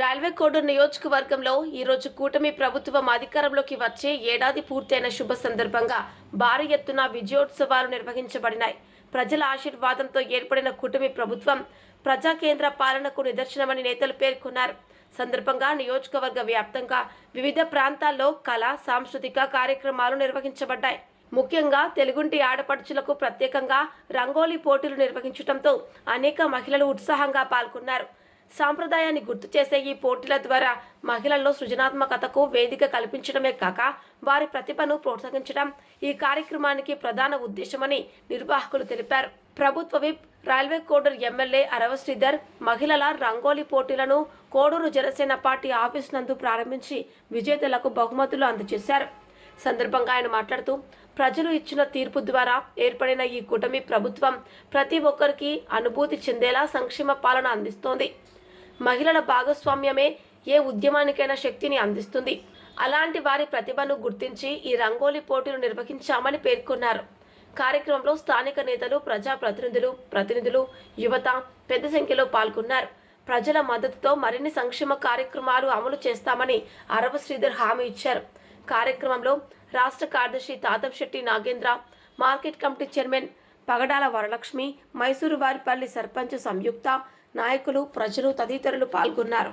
Railway Koduru నియోజకవర్గంలో ఈరోజు కూటమి ప్రభుత్వం అధికారంలోకి వచ్చే ఏడాది పూర్తయిన శుభ సందర్భంగా భారీ ఎత్తున విజయోత్సవాలు నిర్వహించబడినాయి. ప్రజల ఆశీర్వాదంతో ఏర్పడిన కూటమి ప్రభుత్వం ప్రజా కేంద్ర పాలనకు నిదర్శనమని నేతలు పేర్కొన్నారు. సందర్భంగా నియోజకవర్గ వ్యాప్తంగా వివిధ ప్రాంతాల్లో కళా సాంస్కృతిక కార్యక్రమాలు నిర్వహించబడ్డాయి. ముఖ్యంగా తెలుగుంటి ఆడపడుచులకు ప్రత్యేకంగా రంగోలీ పోటీలు నిర్వహించడంతో అనేక మహిళలు ఉత్సాహంగా పాల్గొన్నారు. సాంప్రదాయాన్ని గుర్తు చేసే ఈ పోటీల ద్వారా మహిళల్లో సృజనాత్మకతకు వేదిక కల్పించడమే కాక వారి ప్రతిభను ప్రోత్సహించడం ఈ కార్యక్రమానికి ప్రధాన ఉద్దేశమని నిర్వాహకులు తెలిపారు. ప్రభుత్వ విప్ రైల్వే కోడూరు ఎమ్మెల్యే అరవ శ్రీధర్ మహిళల రంగోలీ పోటీలను కోడూరు జనసేన పార్టీ ఆఫీస్ నందు ప్రారంభించి విజేతలకు బహుమతులు అందజేశారు. సందర్భంగా ఆయన మాట్లాడుతూ ప్రజలు ఇచ్చిన తీర్పు ద్వారా ఏర్పడిన ఈ కూటమి ప్రభుత్వం ప్రతి ఒక్కరికి అనుభూతి చెందేలా సంక్షేమ పాలన అందిస్తోంది. మహిళల భాగస్వామ్యమే ఏ ఉద్యమానికైనా శక్తిని అందిస్తుంది. అలాంటి వారి ప్రతిభను గుర్తించి ఈ రంగోలీ పోటీలు నిర్వహించామని పేర్కొన్నారు. కార్యక్రమంలో స్థానిక నేతలు, ప్రతినిధులు, యువత పెద్ద సంఖ్యలో పాల్గొన్నారు. ప్రజల మద్దతుతో మరిన్ని సంక్షేమ కార్యక్రమాలు అమలు చేస్తామని అరవ శ్రీధర్ హామీ ఇచ్చారు. కార్యక్రమంలో రాష్ట్ర కార్యదర్శి Tatamshetti Nagendra, market committee chairman Pagadala Varalakshmi, Mysuru Varipalli sarpanch Samyukta, నాయకులు, ప్రజలు తదితరులు పాల్గొన్నారు.